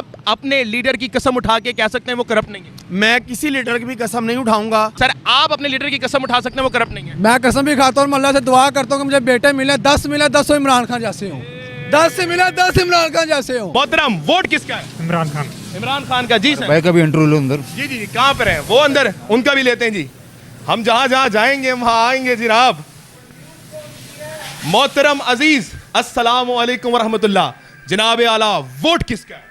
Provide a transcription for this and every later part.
आप अपने लीडर की कसम उठा के कह सकते हैं वो करप्ट नहीं है? मैं किसी लीडर की भी कसम नहीं उठाऊंगा। सर आप अपने लीडर की कसम उठा सकते हैं वो करप्ट नहीं है? मैं कसम भी खाता हूँ और अल्लाह से दुआ करता हूँ कि मुझे बेटे मिले 10 मिले 10 इमरान खान जैसे हो, 10 से मिले 10 इमरान खान जैसे हो। मोहतरम वोट किसका है? इमरान खान। इमरान खान का। जी सर। भाई कभी इंटरव्यू लो अंदर। जी जी कहाँ पर है वो? अंदर उनका भी लेते हैं जी। हम जहां जहां जाएंगे वहां आएंगे जनाब। मोहतरम अजीज अस्सलामु अलैकुम वरहमतुल्लाह। जनाब आला वोट किसका है?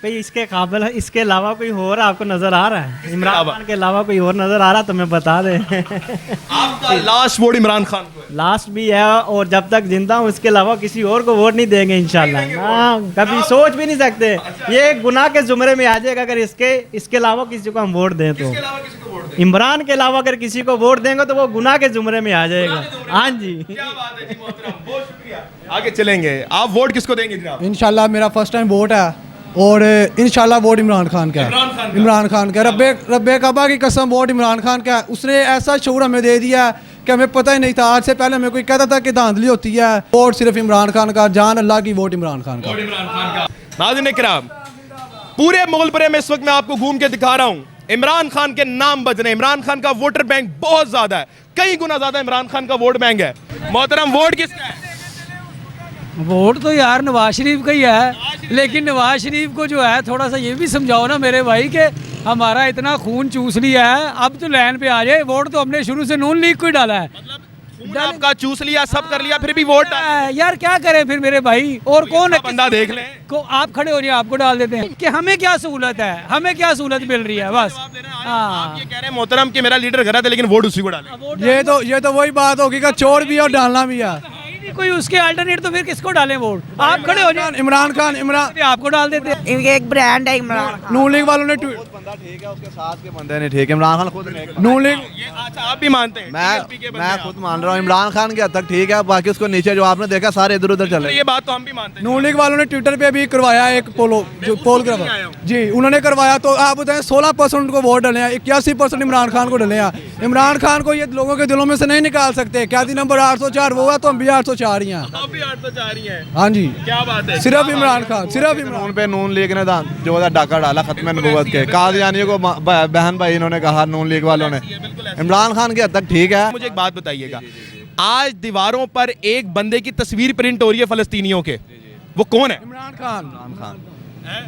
भाई इसके काबिल है, इसके अलावा कोई और आपको नजर आ रहा है? इमरान अलावा? खान के अलावा कोई और नजर आ रहा तो मैं बता दें। आपका लास्ट वोट इमरान खान को है? लास्ट भी है और जब तक जिंदा हूँ इसके अलावा किसी और को वोट नहीं देंगे इंशाल्लाह। हाँ, कभी सोच भी नहीं सकते। ये गुनाह के जुमरे में आ जाएगा अगर इसके अलावा किसी को हम वोट दें तो। इसके अलावा किसी को वोट दें? इमरान के अलावा अगर किसी को वोट देंगे तो वो गुनाह के जुमरे में आ जाएगा। हाँ जी, क्या बात है जी मोहतरम, बहुत शुक्रिया। आगे चलेंगे। आप वोट किसको देंगे जनाब? इंशाल्लाह मेरा फर्स्ट टाइम वोट है और इंशाल्लाह वोट इमरान खान का है। इमरान खान का रब्बे काबा की कसम वोट इमरान खान का है। उसने ऐसा शऊर हमें दे दिया है कि हमें पता ही नहीं था। आज से पहले हमें कोई कहता था कि धांधली होती है। वोट सिर्फ इमरान खान का, जान अल्लाह की, वोट इमरान खान का। नाज़रीन किराम, पूरे मुगलपुरे में इस वक्त मैं आपको घूम के दिखा रहा हूँ, इमरान खान के नाम बज रहे हैं। इमरान खान का वोटर बैंक बहुत ज्यादा है, कई गुना ज्यादा इमरान खान का वोट बैंक है। मोहतरम वोट किसका है? वोट तो यार नवाज शरीफ का ही है, लेकिन नवाज शरीफ को जो है थोड़ा सा ये भी समझाओ ना मेरे भाई के हमारा इतना खून चूस लिया है, अब तो लाइन पे आ जाए। वोट तो हमने शुरू से नून लीग को ही डाला है। खून आपका चूस लिया, सब कर लिया, फिर भी वोट डाला। यार क्या करें फिर मेरे भाई, और कौन है? बंदा देख लें को आप खड़े हो जाए आपको डाल देते हैं कि हमें क्या सहूलत है, हमें क्या सहूलत मिल रही है बस। आप ये कह रहे हैं मोहतरम कि मेरा लीडर गलत है लेकिन वोट उसी को डालें। ये तो वही बात होगी कि चोर भी है और डालना भी है। कोई उसके अल्टरनेट तो फिर किसको डालें वोट? आप खड़े हो जाए। इमरान खान आपको डाल देते हैं। इनके एक ब्रांड है इमरान खान। नून लीग वालों ने बंदा ठीक है, उसके साथ के बंदे नहीं ठीक है। इमरान खान खुद नहीं। नून लीग अच्छा आप भी मानते हैं? मैं खुद मान रहा हूँ इमरान खान के हद तक ठीक है, बाकी उसको नीचे जो आपने देखा सारे इधर उधर चले। ये बात तो हम भी मानते हैं। नून लीग वालों ने ट्विटर पे भी करवाया एक पोल करवाया जी, उन्होंने करवाया। तो आप बताएं 16% को वोट डले हैं, 81% इमरान खान को डले हैं। इमरान खान को ये लोगों के दिलों में से नहीं निकाल सकते। क्या थी नंबर 804 वो है तो हम भी 804 ही हैं। हाँ जी, क्या बात है, सिर्फ इमरान खान, सिर्फ नून पे नून लीग ने जो डाका डाला खत्म नबूवत के कादियानियों को बहन भाई इन्होंने कहा नून लीग वालों ने। इमरान खान के हद तक ठीक है। मुझे एक बात बताइएगा, आज दीवारों पर एक बंदे की तस्वीर प्रिंट हो रही है फलस्तीनियों के, वो कौन है? इमरान खान।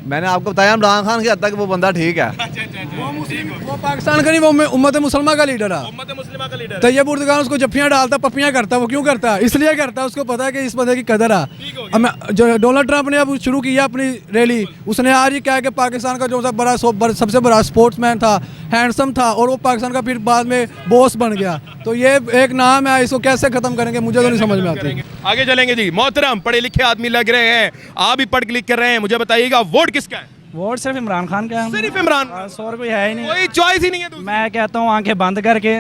मैंने आपको बताया इमरान खान के हद तक वो बंदा ठीक है। वो पाकिस्तान का नहीं, वो उम्मत मुसलमा का लीडर है। उम्मत मुस्लिमा का लीडर। तैयब उर्दगान उसको जफ्फियाँ डालता, पप्पियाँ करता। वो क्यों करता है? इसलिए करता है, उसको पता है कि इस बंदे की कदर है। जो डोनाल्ड ट्रंप ने अब शुरू किया अपनी रैली, उसने आज ही कहा कि पाकिस्तान का जो सबसे बड़ा स्पोर्ट्समैन था, हैंडसम था, और वो पाकिस्तान का फिर बाद में बॉस बन गया। तो ये एक नाम है, इसको कैसे खत्म करेंगे मुझे तो नहीं समझ में आती। आगे चलेंगे जी। मोहतरम पढ़े लिखे आदमी लग रहे हैं, आप भी पढ़ लिख कर रहे हैं, मुझे बताइएगा वोट किसका है? वोट सिर्फ इमरान खान का है। सिर्फ इमरान? और कोई है ही नहीं, कोई चॉइस ही नहीं है दूसरी। मैं कहता हूँ आंखें बंद करके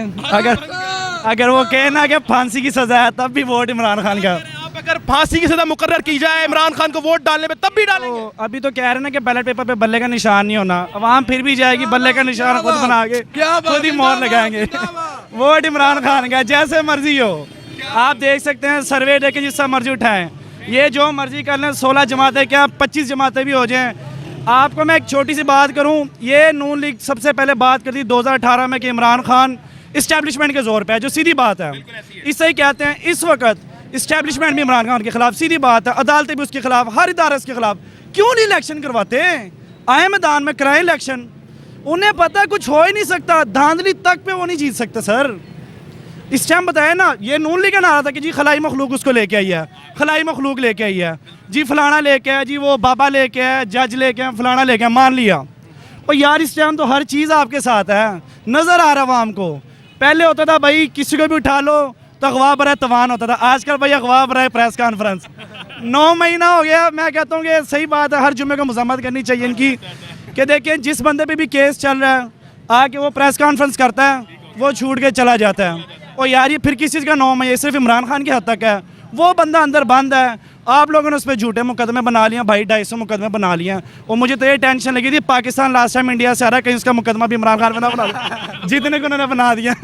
अगर वो कहे ना कि फांसी की सजा है तब भी वोट इमरान खान का। आप अगर फांसी की सजा मुकर्रर की जाए इमरान खान को वोट डालने पे तब भी डालेंगे? तो अभी तो कह रहे हैं ना कि बैलेट पेपर पे बल्ले का निशान नहीं होना, अवाम फिर भी जाएगी बल्ले का निशान खुद बना के खुद ही मोहर लगाएंगे। वोट इमरान खान का, जैसे मर्जी हो। आप देख सकते हैं सर्वे देके जिससा मर्जी उठाएं, ये जो मर्जी कर लें, 16 जमातें क्या 25 जमातें भी हो जाएं। आपको मैं एक छोटी सी बात करूं, ये नून लीग सबसे पहले बात करती 2018 में कि इमरान खान इस्टेब्लिशमेंट के जोर पे है, जो सीधी बात है। इससे ही कहते हैं इस वक्त इस्टेब्लिशमेंट भी इमरान खान के खिलाफ, सीधी बात है। अदालतें भी उसके खिलाफ, हर इदारा उसके खिलाफ। क्यों नहीं इलेक्शन करवाते? आए मैदान में कराएं इलेक्शन। उन्हें पता है कुछ हो ही नहीं सकता, धांधली तक पे वो नहीं जीत सकते सर। इस टाइम बताया ना, ये नून लीग का नारा था कि जी खलाई मखलूक उसको लेके आई है, खलाई मखलूक लेके आई है जी, फलाना लेके आया जी, वो बाबा लेके आया, जज लेके आया, फलाना लेके आया, मान लिया। और यार इस टाइम तो हर चीज़ आपके साथ है, नज़र आ रहा है आवाम को। पहले होता था भाई किसी को भी उठा लो तो अगवा बराए तवान होता था, आजकल भाई अगवा बराए प्रेस कॉन्फ्रेंस। 9 महीना हो गया। मैं कहता हूँ कि सही बात है, हर जुम्मे को मजम्मत करनी चाहिए इनकी कि देखिए जिस बंदे पे भी केस चल रहा है आके वो प्रेस कॉन्फ्रेंस करता है, वो छूट के चला जाता है। और यार ये फिर किस चीज़ का 9 महीने, सिर्फ इमरान खान के हद तक है। वो बंदा अंदर बंद है, आप लोगों ने उस पर झूठे मुकदमे बना लिया भाई, 250 मुकदमे बना लिए। और मुझे तो ये टेंशन लगी थी पाकिस्तान लास्ट टाइम इंडिया से आ रहा है, कहीं उसका मुकदमा भी इमरान खान बना जितने को उन्होंने बना दिया।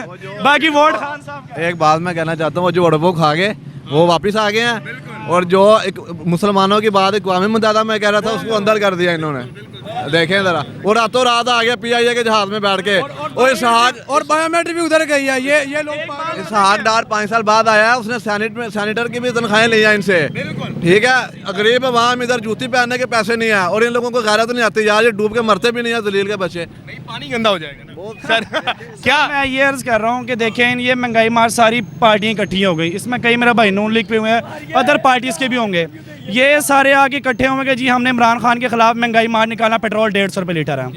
बाकी वोट खान साहब। एक बात मैं कहना चाहता हूँ, वो जो अड़बो खा गए वो वापस आ गए हैं। और जो एक मुसलमानों की बात अक़वाम मुत्तहिदा में कह रहा था, उसको अंदर कर दिया इन्होंने। देखें ज़रा, वो रातों रात आ गया PIA के जहाज में बैठ के। और इसहाक और बायोमेट्रिक भी उधर गई है। ये लोग इसहाक डार 5 साल बाद आया है, उसने सैनिटर की भी तनख्वाहें ली हैं इनसे। ठीक है, गरीब अवाम इधर जूती पहनने के पैसे नहीं है, और इन लोगों को गैरत नहीं आती यार, ये डूब के मरते भी नहीं है जलील के बच्चे। नहीं, पानी गंदा हो जाएगा ना सर। क्या मैं ये अर्ज कर रहा हूँ कि देखें, ये महंगाई मार सारी पार्टियां इकट्ठी हो गई, इसमें कई मेरा भाई नून लीग पे हुए हैं, अदर पार्टीज के भी होंगे। ये सारे आके इकट्ठे होंगे कि जी हमने इमरान खान के खिलाफ महंगाई मार निकाला, पेट्रोल 150 रुपये लीटर है।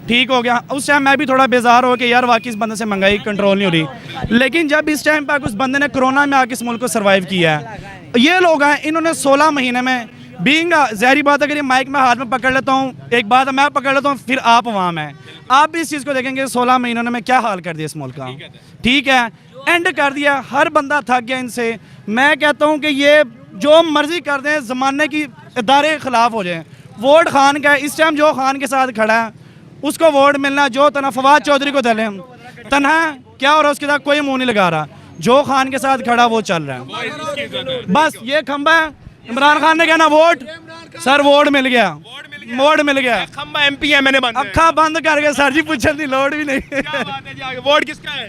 ठीक हो गया। उस टाइम मैं भी थोड़ा बेजार हो कि यार वाकई इस बंदे से महंगाई कंट्रोल नहीं हो रही। लेकिन जब इस टाइम पर उस बंदे ने कोरोना में आके इस मुल्क को सर्वाइव किया है, ये लोग हैं, इन्होंने 16 महीने में बीइंग ज़ाहिर बात, अगर ये माइक में हाथ में पकड़ लेता हूँ, एक बात मैं पकड़ लेता हूँ, फिर आप वहाँ में आप भी इस चीज़ को देखेंगे 16 महीनों में क्या हाल कर दिया इस मुल्क का। ठीक है, एंड कर दिया, हर बंदा थक गया इनसे। मैं कहता हूँ कि ये जो मर्जी कर दें, ज़माने की इदारे के ख़िलाफ़ हो जाएं। वोट खान का है, इस टाइम जो खान के साथ खड़ा है उसको वोट मिलना, जो तना फवाद चौधरी को दलें तनहा क्या हो रहा है, उसके साथ कोई मुँह नहीं लगा रहा, जो खान के साथ खड़ा वो चल रहा है। बस ये खंबा है, इमरान खान ने कहना वोट, सर वोट मिल गया, वोट मिल गया, खंबा MP है, मैंने अखा बंद करके सर जी पूछने की लोड़ भी नहीं। क्या बात है जी, आगे वोट किसका है?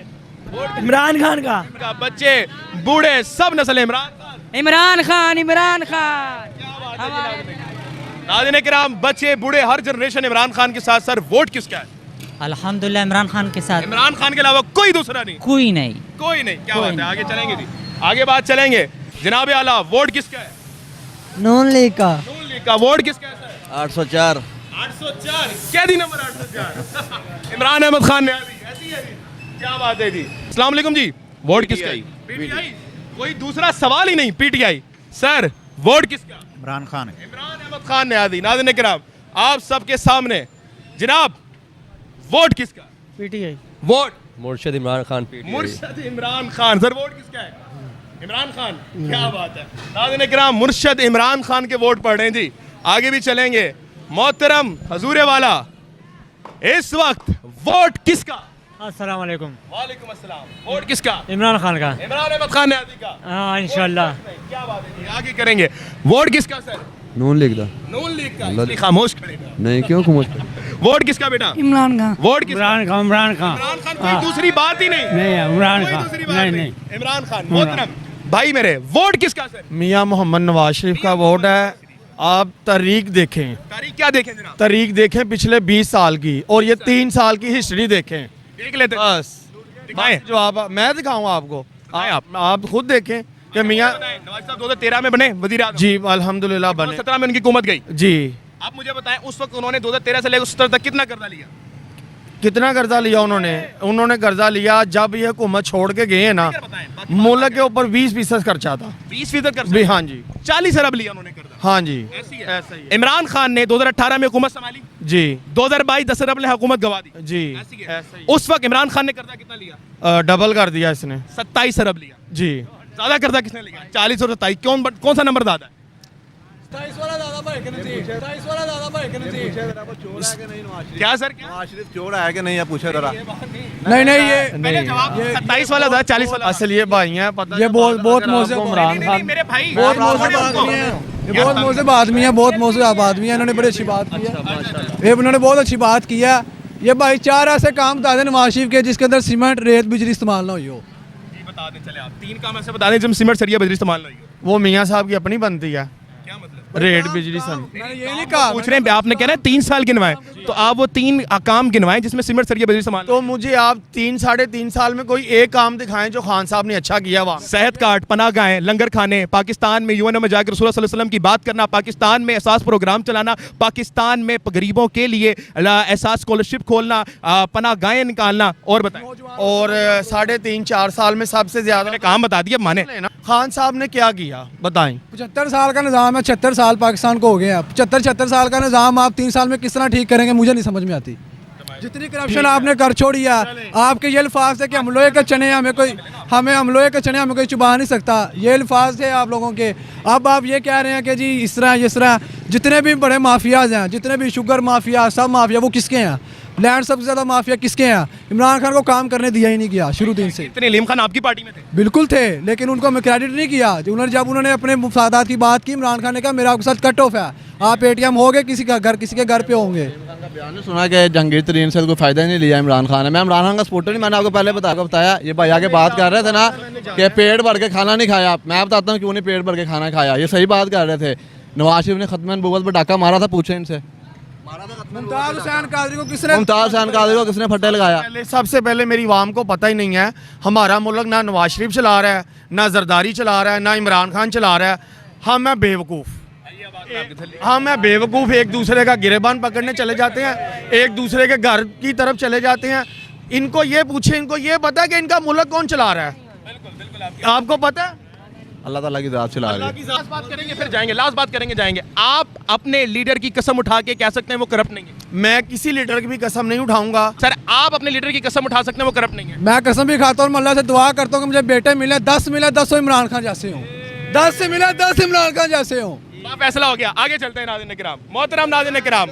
इमरान खान का। इनका बच्चे बूढ़े सब नस्ल इमरान खान। इमरान खान, इमरान खान। नाज़रीन किराम, बच्चे बूढ़े हर जनरेशन इमरान खान के साथ। सर वोट किसका है? अल्हम्दुलिल्लाह इमरान खान के साथ। इमरान खान के अलावा कोई दूसरा नहीं? कोई नहीं। कोई नहीं। क्या बात है, आगे चलेंगे जी, आगे बात चलेंगे। जनाब आला, वोट किसका है? नून लीग का। नून लीग का। वोट किसका है सर? 804 804। क्या दी नंबर 804? इमरान अहमद खान ने दी, ऐसी है जी। क्या बात है जी। अस्सलाम वालेकुम जी। वोट किसका है? PTI। कोई दूसरा सवाल ही नहीं, PTI। सर वोट किसका? इमरान खान। इमरान अहमद खान ने दी। नाज़रीन किराम, आप सबके सामने जनाब, वोट किसका? PTI। वोट मुर्शिद इमरान खान। मुर्शिद इमरान खान। सर वोट किसका है? इमरान खान। क्या बात है। नाज़रीन किराम, मुर्शिद इमरान खान के वोट पड़ रहे हैं जी। आगे भी चलेंगे। मोहतरम हजूर वाला, इस वक्त वोट किसका? अस्सलाम वालेकुम। वालेकुम अस्सलाम। वोट किसका? इमरान खान का। इमरान अहमद खान ने आदि का। हाँ इंशाल्लाह। क्या बात है जी, आगे करेंगे। वोट किसका सर? नून लीग दा नून लीग का। इसलिए खामोश खड़े हैं। नहीं, क्यों खामोश? वोट किसका बेटा? इमरान खान। वोट किसका? इमरान खान, इमरान खान। इमरान खान। कोई दूसरी बात ही नहीं। नहीं है, इमरान कोई खान। दूसरी बात नहीं, नहीं। इमरान खान। मोहतरम भाई मेरे, वोट किसका सर? मियाँ मोहम्मद नवाज शरीफ का वोट है। आप तारीख देखें, तारीख क्या देखें जनाब? तारीख देखें पिछले 20 साल की, और ये 3 साल की हिस्ट्री देखें। देख लेते हैं। बस दिखाएं। जो आप, मैं दिखाऊं आपको, आप खुद देखें कि मियाँ नवाज साहब 2013 में बने वजीर आज़म। जी अल्हम्दुलिल्लाह बने। 2017 में उनकी हुकूमत गई। जी। आप मुझे बताएं, उस वक्त उन्होंने 2013 से लेकर 2017 तक कितना कर्जा लिया? कितना कर्जा लिया उन्होंने कर्जा लिया जब ये हुकूमत छोड़ के गए हैं ना, मुल्क के ऊपर 20% खर्चा था। 20% कर्जा? भी हाँ जी। 40 अरब लिया उन्होंने कर्जा। हाँ जी। ऐसी है। ऐसा ही है। इमरान खान ने 2018 में हुकूमत संभाली। जी 2022 10 अरब ने हुकूमत गवा दी। जी। ऐसी है। उस वक्त इमरान खान ने कर्जा कितना लिया? डबल कर दिया इसने। 27 अरब लिया। जी। ज्यादा कर्जा किसने लिया? 40 और 27। कौन सा नंबर ज्यादा है? 27 वाला ज्यादा भाई के नहीं। 27 वाला ज्यादा भाई के नहीं। क्या सर? क्या नवाज शरीफ चोर है कि नहीं, आप पूछे जरा। नहीं नहीं, ये पहले जवाब 27 वाला था, 40 वाला। असल ये भाई हैं, पता ये बहुत मोहसिब इमरान खान, मेरे भाई बहुत मोहसिब आदमी है, ये बहुत मोहसिब आदमी है, बहुत मोहसिब आदमी है। इन्होंने बड़ी अच्छी बात की है, ये इन्होंने बहुत अच्छी बात की है। ये भाई 4 ऐसे काम बता दें नवाज शरीफ के जिसके अंदर सीमेंट रेत बिजली इस्तेमाल ना हुई हो। बता दें, चले आप 3 काम ऐसे बता दें जब सीमेंट सरिया बिजली इस्तेमाल नहीं हो। वो मियाँ साहब की अपनी बनती है। क्या मतलब? रेट बिजली सन। मैंने ये नहीं कहा, पूछ रहे हैं, आपने कह रहे हैं 3 साल गिनवाएं, तो आप वो 3 काम गिनवाएं जिसमें सीमेंट सरिया बिजली इस्तेमाल। तो मुझे आप 3 साढ़े 3 साल में कोई एक काम दिखाएं जो खान साहब ने अच्छा किया। वहाँ सेहत कार्ड, पनाह गाहें, लंगर खाने, पाकिस्तान में UN में जाकर रसूल सल्लल्लाहु अलैहि वसल्लम की बात करना, पाकिस्तान में एहसास प्रोग्राम चलाना, पाकिस्तान में गरीबों के लिए एहसास स्कॉलरशिप खोलना, पनाह गाहें निकालना। और बताएं। और 3.5-4 साल में सबसे ज्यादा काम बता दिया माने। खान साहब ने क्या किया बताएं। 75 साल का निज़ाम है, 76 साल पाकिस्तान को हो गए हैं। 75 साल का निज़ाम आप 3 साल में किस तरह ठीक करेंगे, मुझे नहीं समझ में आती। जितनी करप्शन आपने कर छोड़ी है, आपके ये अल्फाज है कि हम लोहे के चने हम लोहे के चने हमें कोई चुबा नहीं सकता, ये अल्फाज है आप लोगों के। अब आप ये कह रहे हैं कि जी इस तरह जितने भी बड़े माफियाज हैं, जितने भी शुगर माफिया, सब माफिया वो किसके हैं? लैंड सबसे ज़्यादा माफिया किसके हैं? इमरान खान को काम करने दिया ही नहीं किया शुरू दिन से। इतने अलीम खान आपकी पार्टी में थे? बिल्कुल थे, लेकिन उनको हमें क्रेडिट नहीं किया। जब उन्होंने अपने मुफादात की बात की, इमरान खान ने कहा मेरा आपके साथ कट ऑफ है, आप ATM हो गए किसी के घर पे होंगे। बयान ने सुना कि जहांगीर तरीन से कोई फ़ायदा ही नहीं लिया इमरान खान ने। मैं इमरान खान का सपोर्टर नहीं, मैंने आपको पहले बताया। ये भाई आगे बात कर रहे थे ना कि पेट भर के खाना नहीं खाया। मैं बताता हूँ क्यों नहीं पेट भर के खाना खाया, ये सही बात कर रहे थे। नवाज शरीफ ने खत्म नबूवत पर डाका मारा था, पूछे इनसे। मुमताज़ हुसैन कादरी को किसने फट्टे लगाया? सबसे पहले मेरी आवाम को पता ही नहीं है, हमारा मुल्क ना नवाज शरीफ चला रहा है, ना जरदारी चला रहा है, ना इमरान खान चला रहा है। हम हैं बेवकूफ़, एक दूसरे का गिरेबान पकड़ने चले जाते हैं, एक दूसरे के घर की तरफ चले जाते हैं। इनको ये पूछे, इनको ये पता है कि इनका मुल्क कौन चला रहा है? आपको पता है? अल्लाह ताला की ज़ात चला रही है। लास्ट बात करेंगे फिर जाएंगे, लास्ट बात करेंगे जाएंगे। आप अपने लीडर की कसम उठा के कह सकते हैं वो करप्ट नहीं है? मैं किसी लीडर की भी कसम नहीं उठाऊंगा। सर आप अपने लीडर की कसम उठा सकते हैं वो करप्ट नहीं है? मैं कसम भी खाता हूँ, अल्लाह से दुआ करता हूँ कि मुझे बेटे मिले, 10 मिले 10 इमरान खान जैसे हों, 10 से मिले 10 इमरान खान जैसे हों। फैसला हो गया, आगे चलते हैं नाज़रीन किराम, मोहतरम नाज़रीन किराम।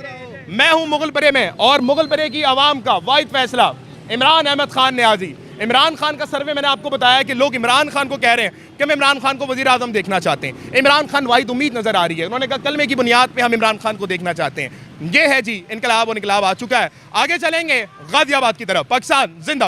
मैं हूं मुगलपरे में और मुगलपरे की आवाम का वाहिद फैसला इमरान अहमद खान न्याजी। इमरान खान का सर्वे मैंने आपको बताया कि लोग इमरान खान को कह रहे हैं कि हम इमरान खान को वज़ीर आज़म देखना चाहते हैं। इमरान खान वाहिद उम्मीद नज़र आ रही है। उन्होंने कहा कलमे की बुनियाद पे हम इमरान खान को देखना चाहते हैं। ये है जी इनकलाब और इनकलाब आ चुका है। आगे चलेंगे गाजियाबाद की तरफ। पाकिस्तान जिंदा।